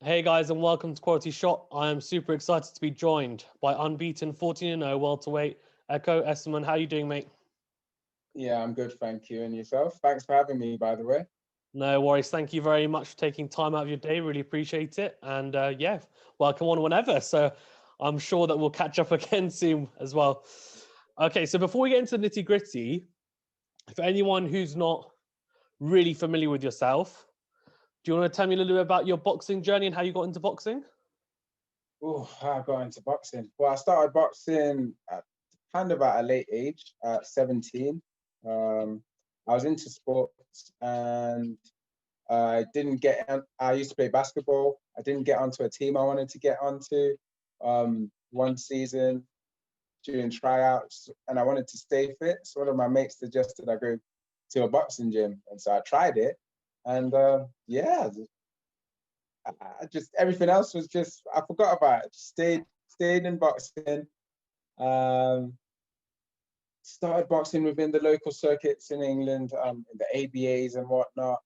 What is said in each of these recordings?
Hey guys, and welcome to Quality Shot. I am super excited to be joined by Unbeaten 14-0 Welterweight Ekow Essuman. How you doing, mate? Yeah, I'm good, thank you. And yourself? Thanks for having me, by the way. No worries. Thank you very much for taking time out of your day. Really appreciate it. And yeah, welcome on whenever. So I'm sure that we'll catch up again soon as well. Okay, so before we get into the nitty gritty, for anyone who's not really familiar with yourself, do you want to tell me a little bit about your boxing journey and how you got into boxing? Oh, I got into boxing. Well, I started boxing at a late age, at 17. I was into sports and I didn't I used to play basketball. I didn't get onto a team I wanted to get onto. One season during tryouts, and I wanted to stay fit. So one of my mates suggested I go to a boxing gym, and so I tried it. And yeah, I just everything else was just I forgot about it. Just stayed in boxing. Um, Started boxing within the local circuits in England, in the ABAs and whatnot,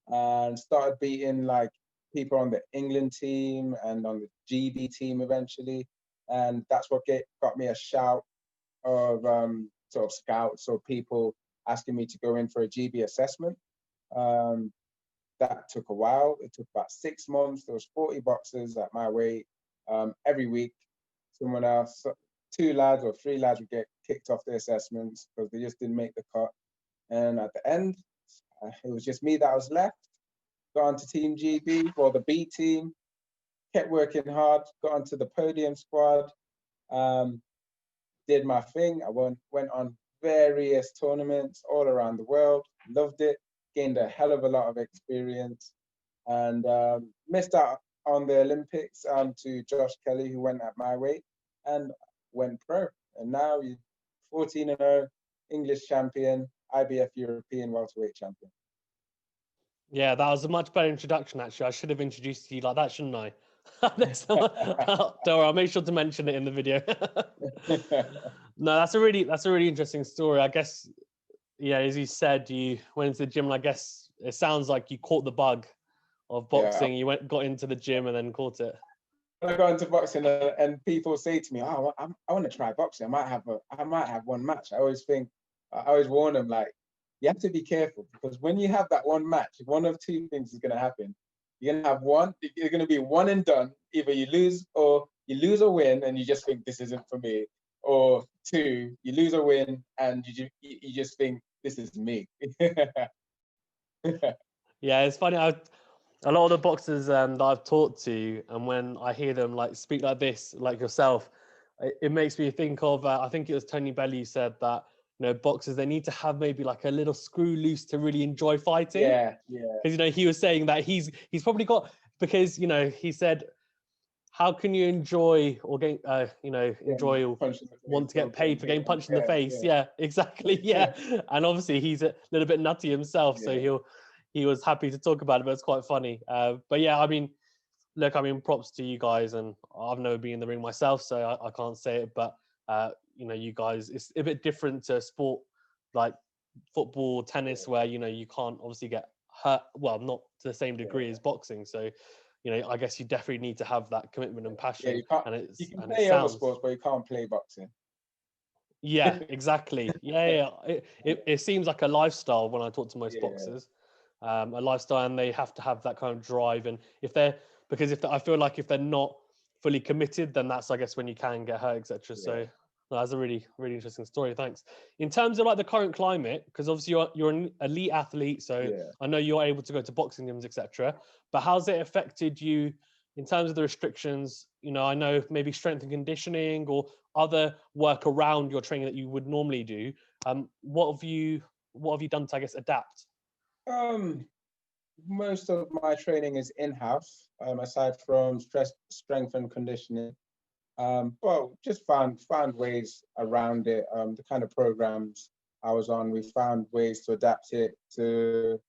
and started beating like people on the England team and on the GB team eventually. And that's what got me a shout of sort of scouts or people asking me to go in for a GB assessment. Um, that took a while. It took about 6 months. There was 40 boxers at my weight. Every week, someone else, two lads or three lads would get kicked off the assessments because they just didn't make the cut. And at the end, it was just me that was left. Got onto Team GB or the B team, kept working hard, got onto the podium squad, um, did my thing. Went on various tournaments all around the world, loved it, gained a hell of a lot of experience, and missed out on the Olympics to Josh Kelly, who went at my weight, and went pro. And now he's 14-0, English champion, IBF European welterweight champion. Yeah, that was a much better introduction, actually. I should have introduced you like that, shouldn't I? Don't worry, I'll make sure to mention it in the video. No, that's a really interesting story. I guess, yeah, as you said, you went into the gym, and I guess it sounds like you caught the bug of boxing. Yeah. You got into the gym and then caught it. When I got into boxing and people say to me, "Oh, I want to try boxing. I might have one match." I always warn them like, you have to be careful because when you have that one match, one of two things is going to happen. You're going to be one and done. Either you lose or win, and you just think this isn't for me, or two, you lose or win, and you just think this is me. Yeah, it's funny. A lot of the boxers that I've talked to, and when I hear them like speak like this, like yourself, it makes me think of. I think it was Tony Bellew said that boxers, they need to have maybe like a little screw loose to really enjoy fighting. Yeah. Because he was saying that he's probably got, because he said, how can you enjoy or get enjoy or want to get paid for getting punched in the face? Yeah, exactly. Yeah. And obviously he's a little bit nutty himself, so he was happy to talk about it, but it's quite funny. But yeah, I mean, look, props to you guys, and I've never been in the ring myself, so I can't say it, but you guys, it's a bit different to sport like football, tennis, where you can't obviously get hurt. Well, not to the same degree as boxing. So, I guess you definitely need to have that commitment and Yeah, passion. you can't. And You can it play other sounds. sports, but you can't play boxing. Yeah, exactly. Yeah. It seems like a lifestyle when I talk to most Yeah, boxers, a lifestyle, and they have to have that kind of drive. And I feel like if they're not fully committed, then that's, I guess, when you can get hurt, etc. yeah, So no, that's a really, really interesting story. Thanks. In terms of like the current climate, because obviously you're an elite athlete, so yeah. I know you're able to go to boxing gyms, etc. But how's it affected you in terms of the restrictions? I know maybe strength and conditioning or other work around your training that you would normally do. What have you done to, I guess, adapt? Um, Most of my training is in-house, aside from strength and conditioning. But just found ways around it. The kind of programs I was on, we found ways to adapt it to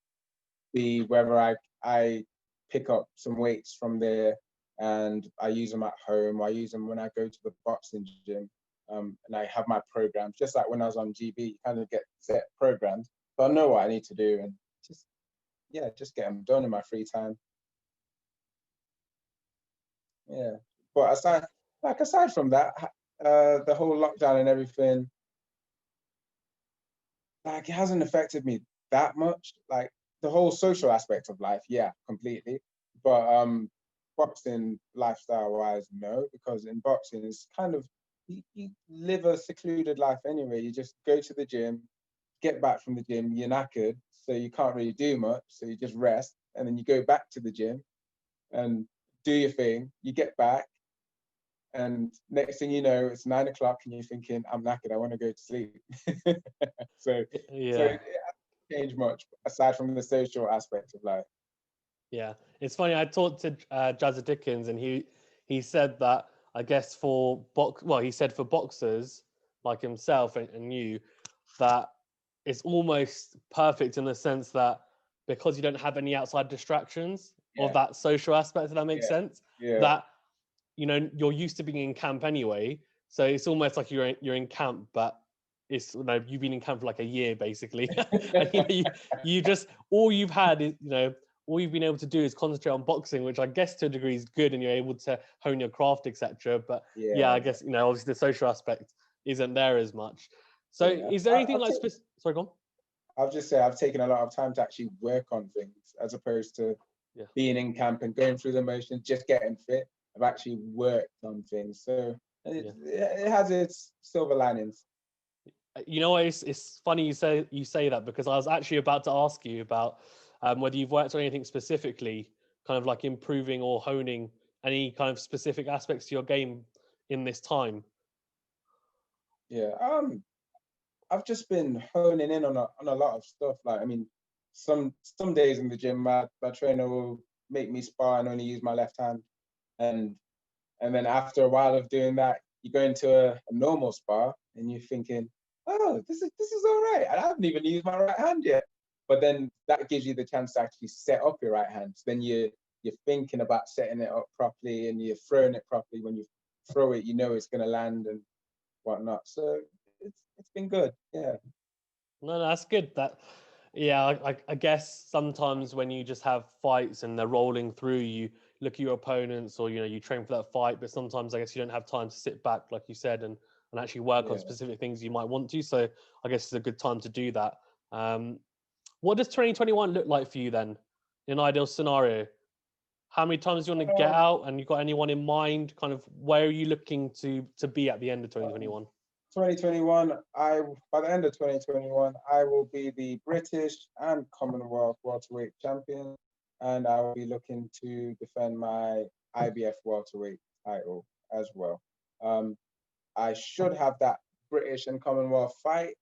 be whether I pick up some weights from there and I use them at home. I use them when I go to the boxing gym. And I have my programs, just like when I was on GB, you kind of get set programs. So I know what I need to do and just get them done in my free time. Yeah. But aside from that, the whole lockdown and everything, like, it hasn't affected me that much. Like, the whole social aspect of life, yeah, completely. But boxing lifestyle wise, no, because in boxing it's kind of, you live a secluded life anyway. You just go to the gym, get back from the gym, you're knackered, so you can't really do much. So you just rest, and then you go back to the gym and do your thing. You get back, and next thing you know, it's 9 o'clock, and you're thinking, I'm knackered, I want to go to sleep. so, so Yeah. it hasn't changed much aside from the social aspect of life. Yeah, it's funny. I talked to Jazza Dickens, and he said that, I guess he said for boxers like himself and you, that it's almost perfect in the sense that because you don't have any outside distractions of Yeah, that social aspect, if that makes yeah, sense, yeah, that you're used to being in camp anyway, so it's almost like you're in camp, but it's you've been in camp for like a year basically, and you just all you've had is all you've been able to do is concentrate on boxing, which I guess to a degree is good, and you're able to hone your craft, etc. But yeah, yeah, I guess obviously the social aspect isn't there as much. So yeah. is there anything like sorry, go on. I'll just say I've taken a lot of time to actually work on things as opposed to Yeah. being in camp and going through the motions, just getting fit. I've actually worked on things, so it has its silver linings. It's funny you say that, because I was actually about to ask you about whether you've worked on anything specifically, kind of like improving or honing any kind of specific aspects to your game in this time. Yeah, I've just been honing in on a lot of stuff. Like, I mean, some days in the gym, my trainer will make me spar and only use my left hand, and then after a while of doing that, you go into a normal spar and you're thinking, oh, this is all right. I haven't even used my right hand yet. But then that gives you the chance to actually set up your right hand. So then you're thinking about setting it up properly, and you're throwing it properly. When you throw it, you know it's going to land and whatnot. So it's been good. Yeah. No, that's good. Yeah, I guess sometimes when you just have fights and they're rolling through, you look at your opponents, or you train for that fight, but sometimes I guess you don't have time to sit back, like you said, and actually work on Yeah. specific things you might want to. So I guess it's a good time to do that. What does 2021 look like for you then, in an ideal scenario? How many times do you want to get out, and you got anyone in mind? Kind of where are you looking to be at the end of 2021? 2021, by the end of 2021, I will be the British and Commonwealth welterweight champion, and I will be looking to defend my IBF welterweight title as well. I should have that British and Commonwealth fight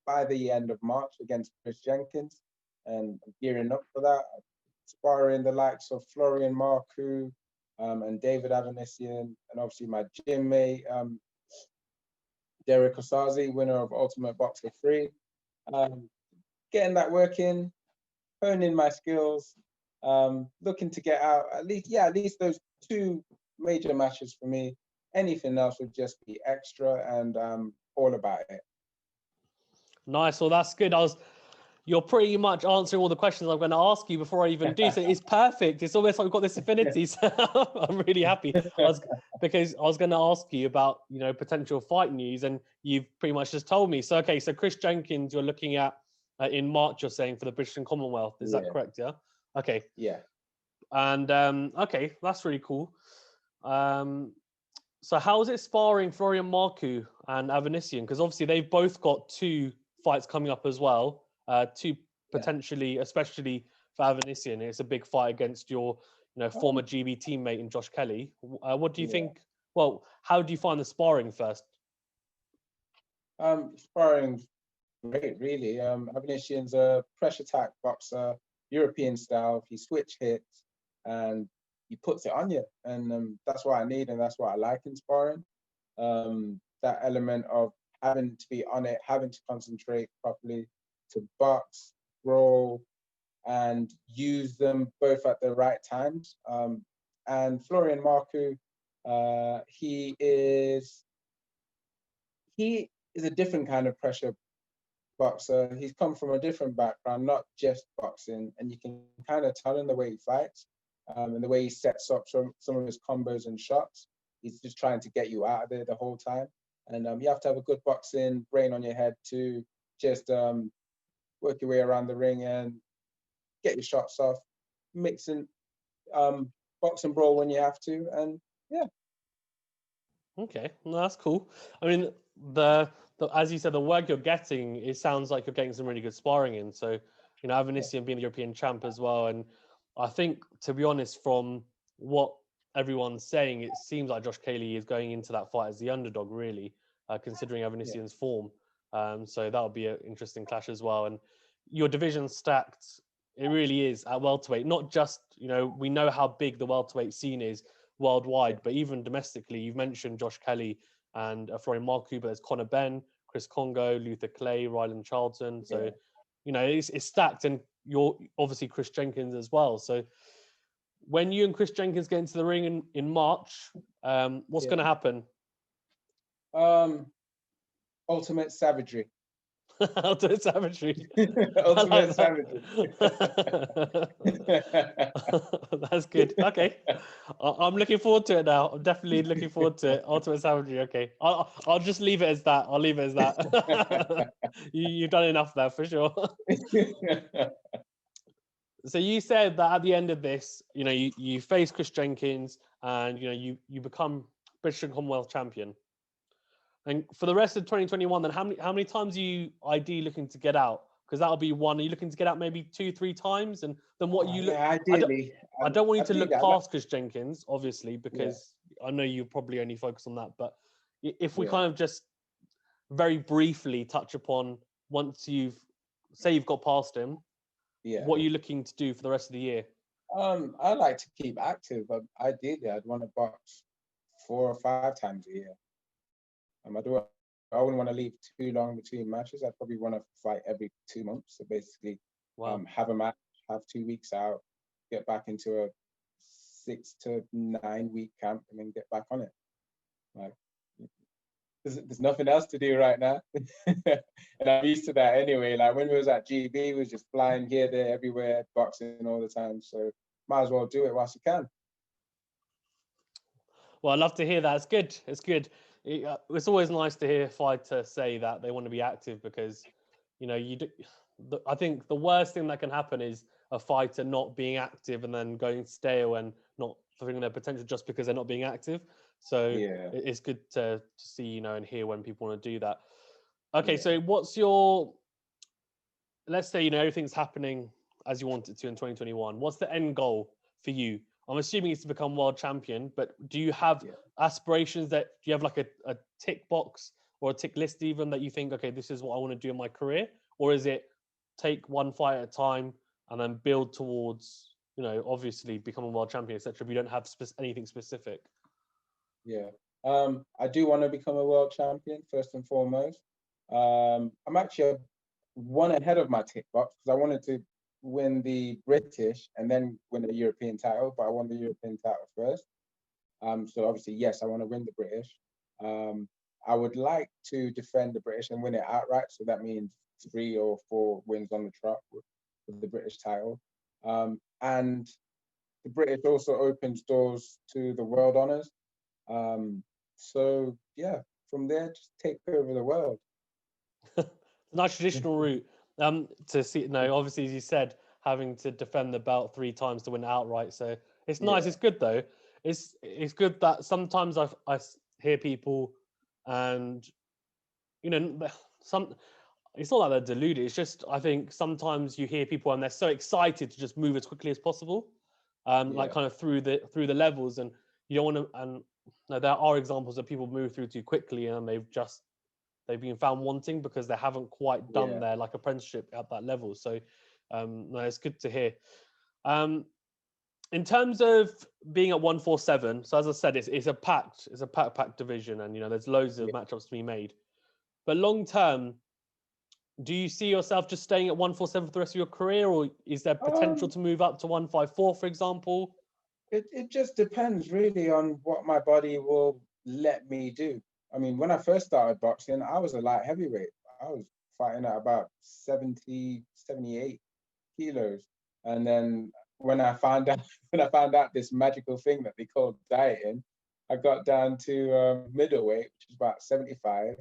by the end of March against Chris Jenkins, and I'm gearing up for that. Sparring the likes of Florian, Marku, and David Avanesyan, and obviously my gym mate, Derek Osazi, winner of Ultimate Boxer 3. Getting that work in, honing my skills, looking to get out at least those two major matches for me. Anything else would just be extra, and all about it. Nice. Well, that's good. You're pretty much answering all the questions I'm going to ask you before I even do. So it's perfect. It's almost like we've got this affinity. So I'm really happy. Because I was going to ask you about, potential fight news, and you've pretty much just told me. So, okay. So Chris Jenkins, you're looking at in March, you're saying, for the British and Commonwealth. Is that correct? Yeah. Okay. Yeah. And, okay, that's really cool. So how is it sparring Florian, Marku and Avanesyan? Because obviously they've both got two fights coming up as well. Two potentially, especially for Avanesyan, it's a big fight against your, former GB teammate in Josh Kelly. What do you think? Well, how do you find the sparring first? Sparring great, really. Avanesyan's a pressure attack boxer, European style. He switch hits and he puts it on you, and that's what I need, and that's what I like in sparring. That element of having to be on it, having to concentrate properly, to box, roll, and use them both at the right times. And Florian Marku, he is a different kind of pressure boxer. He's come from a different background, not just boxing, and you can kind of tell in the way he fights. And the way he sets up some of his combos and shots, he's just trying to get you out of there the whole time. And you have to have a good boxing brain on your head to just work your way around the ring and get your shots off, mixing box and brawl when you have to, and yeah. Okay, no, that's cool. I mean, the as you said, the work you're getting, it sounds like you're getting some really good sparring in. So, you know, Avanesyan being the European champ as well, and I think, to be honest, from what everyone's saying, it seems like Josh Cayley is going into that fight as the underdog, really, considering Avanesyan's form. So that'll be an interesting clash as well. And your division stacked, it really is at welterweight. Not just, you know, we know how big the welterweight scene is worldwide, but even domestically. You've mentioned Josh Kelly and Florian Marku, but there's Conor Benn, Chris Congo, Luther Clay, Ryland Charlton. So, you know, it's stacked, and you're obviously Chris Jenkins as well. So when you and Chris Jenkins get into the ring in March, what's going to happen? Ultimate savagery. Ultimate savagery. Ultimate savagery. That's good. Okay, I'm looking forward to it now. I'm definitely looking forward to it. Ultimate savagery. Okay, I'll just leave it as that. I'll leave it as that. You've done enough there for sure. So you said that at the end of this, you know, you face Chris Jenkins, and you know you become British and Commonwealth champion. And for the rest of 2021, then how many times are you ideally looking to get out? Because that'll be one. Are you looking to get out maybe 2-3 times? And then what you look? Yeah, ideally. I don't want you to look past Chris Jenkins, obviously, because I know you probably only focus on that. But if we kind of just very briefly touch upon, once you've got past him, what are you looking to do for the rest of the year? I like to keep active, but ideally I'd want to box 4 or 5 times a year. I wouldn't want to leave too long between matches. I'd probably want to fight every 2 months. So basically, have a match, have 2 weeks out, get back into a 6 to 9 week camp, and then get back on it. Like, there's nothing else to do right now. And I'm used to that anyway. Like when we was at GB, we was just flying here, there, everywhere, boxing all the time. So might as well do it whilst you can. Well, I love to hear that. It's good. It's good. It's always nice to hear a fighter say that they want to be active, because, you know, I think the worst thing that can happen is a fighter not being active and then going stale and not fulfilling their potential just because they're not being active. So it's good to see, you know, and hear when people want to do that. Okay, so what's your, let's say, you know, everything's happening as you want it to in 2021. What's the end goal for you? I'm assuming it's to become world champion, but do you have aspirations do you have like a tick box or a tick list even that you think, okay, this is what I want to do in my career? Or is it take one fight at a time and then build towards, you know, obviously becoming world champion, etc. if you don't have anything specific? Yeah. I do want to become a world champion first and foremost. I'm actually one ahead of my tick box because I wanted to win the British and then win the European title, but I won the European title first. So obviously, yes, I want to win the British. I would like to defend the British and win it outright. So that means 3 or 4 wins on the trot with the British title. And the British also opens doors to the world honors. So yeah, from there, just take over the world. Nice traditional route. To see, no, obviously, as you said, having to defend the belt 3 times to win outright. So it's nice. It's good though. It's good that sometimes I hear people, and you know, it's not like they're deluded. It's just, I think sometimes you hear people and they're so excited to just move as quickly as possible, like kind of through the levels, and you don't want to. And no, there are examples of people move through too quickly and they've been found wanting because they haven't quite done their like apprenticeship at that level. So no, it's good to hear. In terms of being at 147, so as I said, it's a packed division, and you know there's loads of matchups to be made. But long term, do you see yourself just staying at 147 for the rest of your career, or is there potential to move up to 154, for example? It just depends really on what my body will let me do. I mean, when I first started boxing, I was a light heavyweight. I was fighting at about 70, 78 kilos. And then when I found out this magical thing that they called dieting, I got down to middleweight, which is about 75,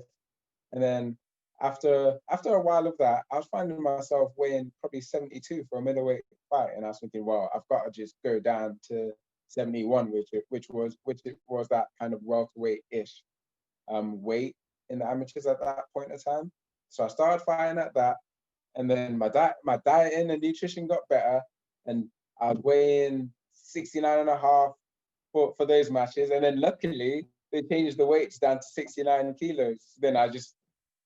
and then after a while of that, I was finding myself weighing probably 72 for a middleweight fight, and I was thinking, well, I've got to just go down to 71, which was that kind of welterweight-ish weight in the amateurs at that point in time. So I started fighting at that, and then my dieting and nutrition got better, and I was weighing 69 and a half for those matches, and then luckily they changed the weights down to 69 kilos. Then I just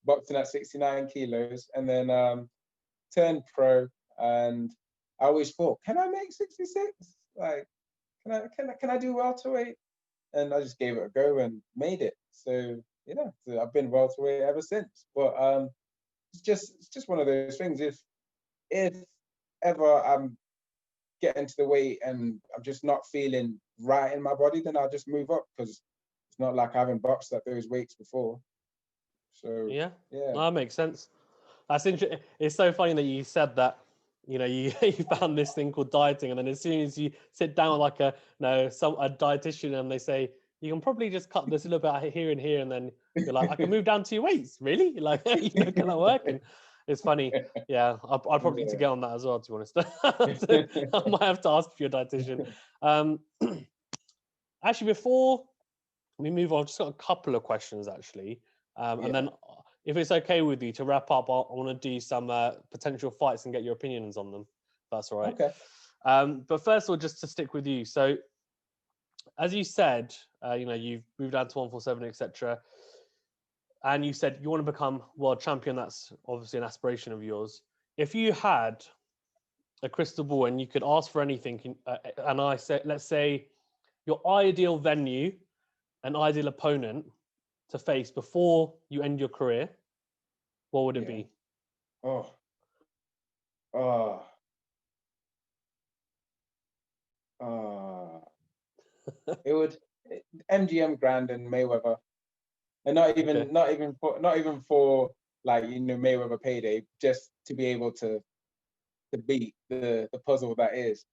boxing at 69 kilos, and then turned pro, and I always thought, can I make 66? Like, can I do welterweight? And I just gave it a go and made it. So yeah, so I've been welterweight ever since. But it's just one of those things. If ever I'm getting to the weight and I'm just not feeling right in my body, then I'll just move up, because it's not like I haven't boxed at those weights before. So Yeah, yeah, that makes sense. That's interesting. It's so funny that you said that. You know, you found this thing called dieting, and then as soon as you sit down with like a dietitian, and they say you can probably just cut this a little bit here and here, and then you're like, I can move down to your weights, really? Like, can that work? And it's funny. Yeah, I'd probably need to get on that as well, to be honest. So I might have to ask for your dietitian. Actually, before we move on, I've just got a couple of questions actually, and then if it's okay with you to wrap up, I want to do some potential fights and get your opinions on them. If that's all right. Okay. But first of all, just to stick with you. So, as you said, you know, you've moved down to 147, etc. And you said you want to become world champion. That's obviously an aspiration of yours. If you had a crystal ball and you could ask for anything, and I said, let's say your ideal venue, an ideal opponent to face before you end your career, what would it be? It would MGM Grand and Mayweather, and not even for like, you know, Mayweather payday, just to be able to beat the puzzle that is.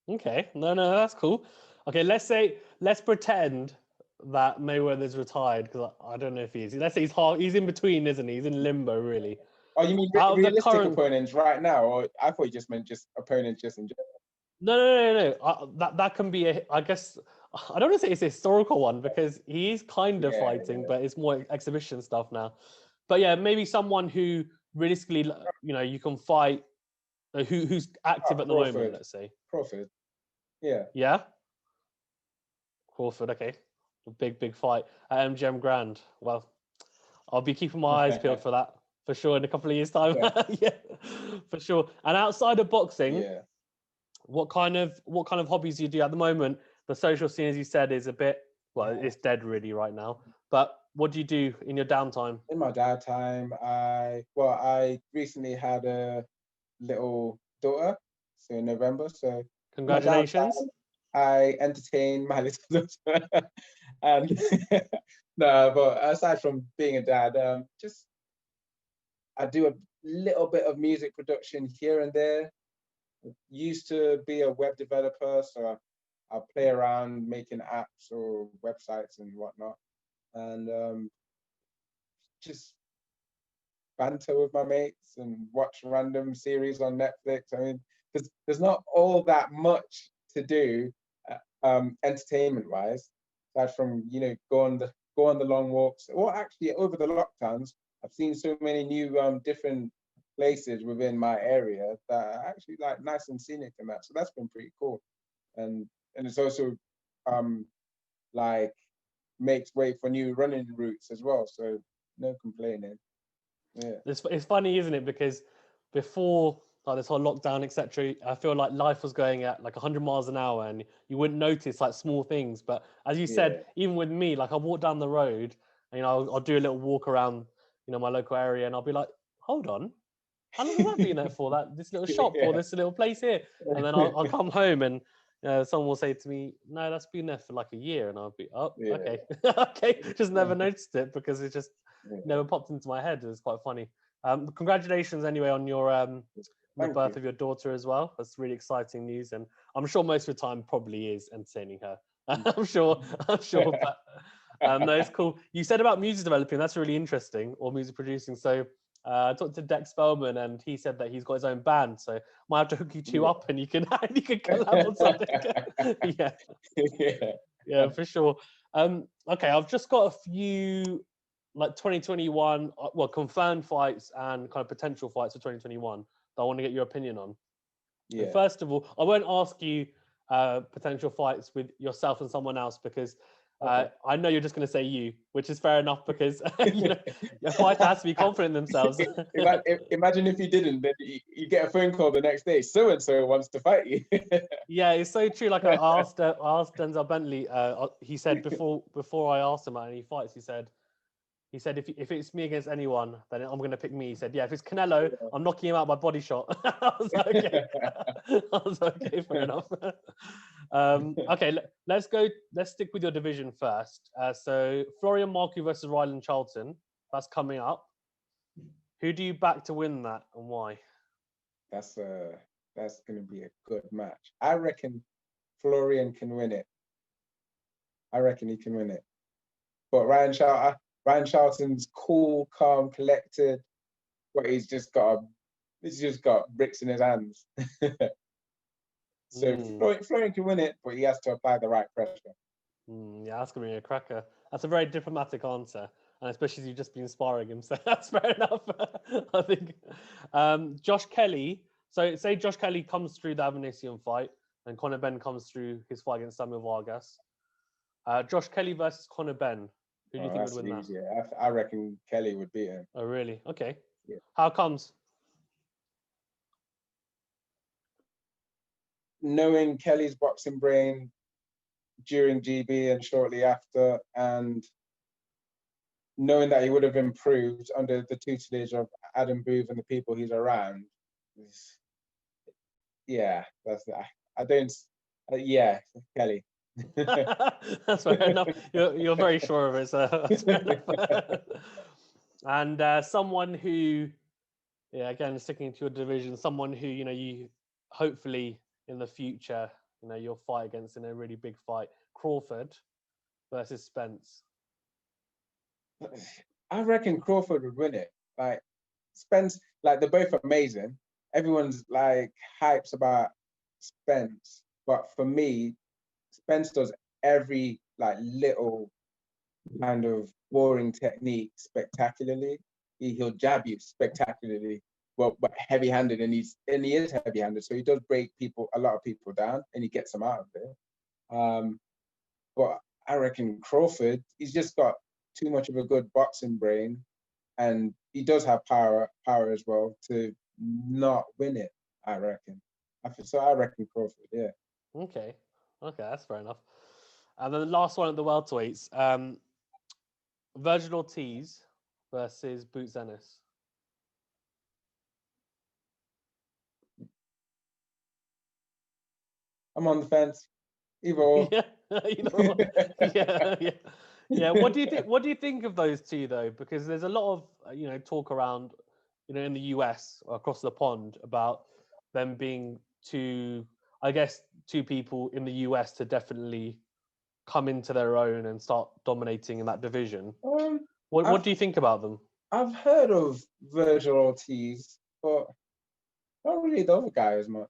Okay, no, that's cool. Okay, let's pretend that Mayweather's retired, because I don't know if he is. Let's say he's in between, isn't he? He's in limbo, really. Oh, you mean realistic opponents right now, or I thought you just meant just opponents just in general? No. That can be I guess I don't want to say it's a historical one, because he is kind of fighting, but it's more exhibition stuff now. But yeah, maybe someone who realistically, you know, you can fight, who's active at the moment. Let's say Crawford. Yeah. Yeah. Crawford. Okay. A big fight at MGM Grand. Well, I'll be keeping my eyes peeled for that for sure in a couple of years' time. Yeah, for sure. And outside of boxing, what kind of hobbies do you do at the moment? The social scene, as you said, is a bit, well, it's dead really right now. But what do you do in your downtime? In my downtime, I recently had a little daughter, so in November. So congratulations. I entertain my little daughter, and no, but aside from being a dad, just I do a little bit of music production here and there. Used to be a web developer, so I'll play around making apps or websites and whatnot, and just banter with my mates and watch random series on Netflix. I mean, there's not all that much to do, entertainment-wise, aside from, you know, go on the long walks. Or actually, over the lockdowns, I've seen so many new different places within my area that are actually like nice and scenic and that. So that's been pretty cool, and it's also like makes way for new running routes as well. So no complaining. Yeah. It's funny, isn't it? Because before like this whole lockdown, etc., I feel like life was going at like 100 miles an hour, and you wouldn't notice like small things. But as you said, even with me, like I walk down the road, and, you know, I'll do a little walk around, you know, my local area, and I'll be like, hold on, how long has that been there for? This little shop or this little place here? And then I'll come home, and someone will say to me, no, that's been there for like a year. And I'll be, okay. Okay. Just never noticed it, because it just never popped into my head. It was quite funny. Congratulations anyway on your the Thank birth you. of your daughter as well. That's really exciting news, and I'm sure most of the time probably is entertaining her. I'm sure. But no, it's cool. You said about music developing. That's really interesting, or music producing. So I talked to Dex Spellman, and he said that he's got his own band. So might have to hook you two up, and you can collab on something. Yeah, for sure. Okay, I've just got a few like 2021, well, confirmed fights and kind of potential fights for 2021 that I want to get your opinion on. Yeah. And first of all, I won't ask you potential fights with yourself and someone else because I know you're just going to say you, which is fair enough because a fighter has to be confident in themselves. Imagine if you didn't, then you get a phone call the next day. So and so wants to fight you. Yeah, it's so true. Like I asked Denzel Bentley. He said before I asked him about any fights, he said if it's me against anyone, then I'm going to pick me. He said, yeah, if it's Canelo, I'm knocking him out by body shot. I was like, okay. I was like, okay, fair enough. Okay, let's stick with your division first. So Florian Marku versus Ryland Charlton. That's coming up. Who do you back to win that and why? That's going to be a good match. I reckon Florian can win it. I reckon he can win it. But Ryan Charlton's cool, calm, collected, but he's just got bricks in his hands. So Florian can win it, but he has to apply the right pressure. Yeah, that's gonna be a cracker. That's a very diplomatic answer, and especially as you've just been sparring him, so that's fair enough. I think. Josh Kelly. So say Josh Kelly comes through the Avanesyan fight, and Conor Benn comes through his fight against Samuel Vargas. Josh Kelly versus Conor Benn. Who do you think would win easy. That? I reckon Kelly would beat him. Oh, really? Okay. Yeah. How comes? Knowing Kelly's boxing brain during GB and shortly after, and knowing that he would have improved under the tutelage of Adam Booth and the people he's around. Yeah, Kelly. That's fair enough. You're very sure of it, so that's fair enough. And someone who, again, sticking to your division, someone who you hopefully in the future, you'll fight against in a really big fight, Crawford versus Spence. I reckon Crawford would win it. Like Spence, like they're both amazing. Everyone's like hypes about Spence, but for me, Spence does every like little kind of boring technique spectacularly. He'll jab you spectacularly, but heavy-handed, and he is heavy-handed, so he does break a lot of people down, and he gets them out of there. But I reckon Crawford, he's just got too much of a good boxing brain, and he does have power as well to not win it. I reckon. I reckon Crawford. Yeah. Okay, that's fair enough. And then the last one at the welterweights, Virgil Ortiz versus Boots Ennis. I'm on the fence. Either or. Yeah. What do you think of those two though? Because there's a lot of talk around in the US or across the pond about them being two people in the US to definitely come into their own and start dominating in that division. What do you think about them? I've heard of Virgil Ortiz, but not really the other guy as much.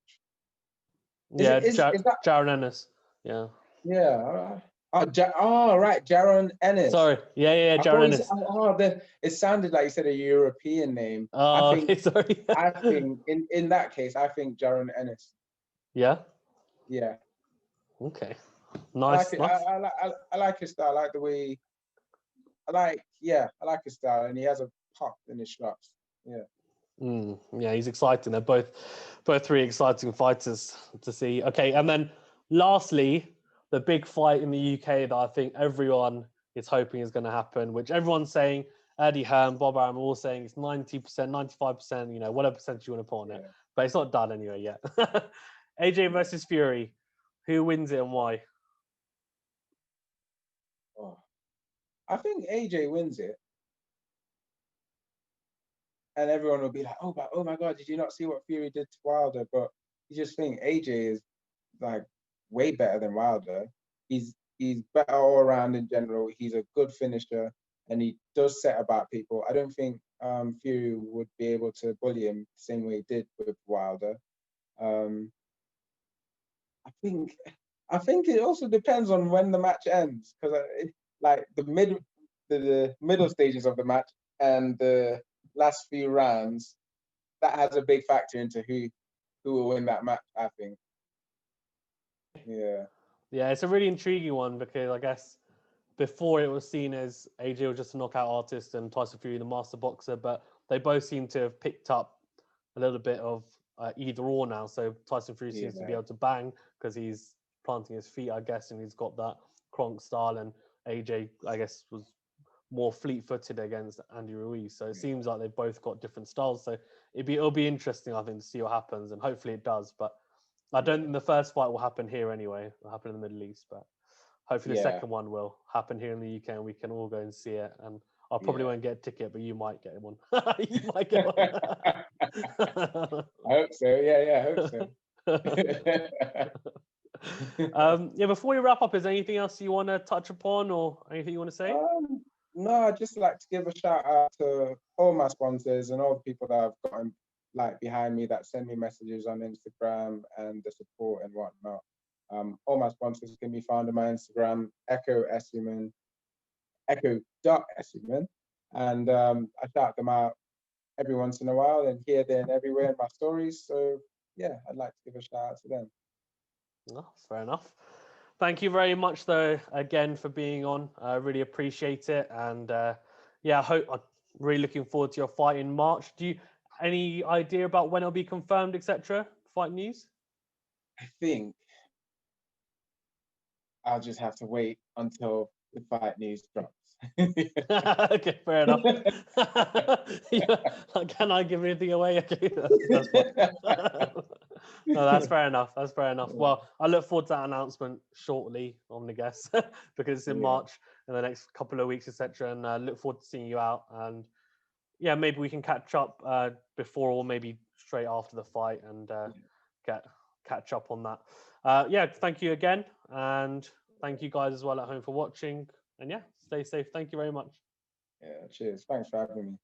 Jaron Ennis. Yeah. Yeah. Right, Jaron Ennis. Sorry. Yeah, Jaron Ennis. It sounded like you said a European name. Sorry. I think in that case, I think Jaron Ennis. Yeah. Yeah. Okay. Nice. I like his style. I like the way. I like his style, and he has a pop in his shots. Yeah. Yeah, he's exciting. They're both three exciting fighters to see. Okay, and then lastly, the big fight in the UK that I think everyone is hoping is going to happen, which everyone's saying, Eddie Hearn, Bob Arum, all saying it's 90%, 95%, whatever percentage you want to put on it. But it's not done anyway yet. AJ versus Fury. Who wins it and why? I think AJ wins it. and everyone will be like, oh my God, did you not see what Fury did to Wilder? But you just think AJ is like way better than Wilder. He's better all around in general. He's a good finisher, and he does set about people. I don't think Fury would be able to bully him the same way he did with Wilder. I think it also depends on when the match ends, because like the middle stages of the match and the last few rounds, that has a big factor into who will win that match, I think. Yeah. Yeah, it's a really intriguing one because I guess before it was seen as AJ was just a knockout artist and Tyson Fury the master boxer, but they both seem to have picked up a little bit of either or now. So Tyson Fury seems to be able to bang because he's planting his feet, I guess, and he's got that Kronk style, and AJ, I guess, was more fleet-footed against Andy Ruiz. So it seems like they've both got different styles. So it'll be interesting, I think, to see what happens, and hopefully it does. But I don't think the first fight will happen here anyway. It'll happen in the Middle East, but hopefully the second one will happen here in the UK and we can all go and see it. And I probably won't get a ticket, but you might get one. You might get one. I hope so. Yeah, I hope so. Before we wrap up, is there anything else you want to touch upon or anything you want to say? No, I'd just like to give a shout out to all my sponsors and all the people that have gotten like behind me, that send me messages on Instagram and the support and whatnot. All my sponsors can be found on my Instagram, Ekow Essuman, Ekow.Essuman. And I shout them out every once in a while and here, there, and everywhere in my stories. So yeah, I'd like to give a shout out to them. Oh, fair enough. Thank you very much, though, again for being on. I really appreciate it. And I'm really looking forward to your fight in March. Do you any idea about when it'll be confirmed, etc.? Fight news? I think I'll just have to wait until the fight news drops. Okay, fair enough. Can I give anything away? Okay, that's fine. No, that's fair enough. That's fair enough. Well, I look forward to that announcement shortly, I'm gonna guess, because it's in March in the next couple of weeks, etc. And look forward to seeing you out. And yeah, maybe we can catch up before or maybe straight after the fight and catch up on that. Thank you again, and thank you guys as well at home for watching. And yeah, stay safe. Thank you very much. Yeah, cheers. Thanks for having me.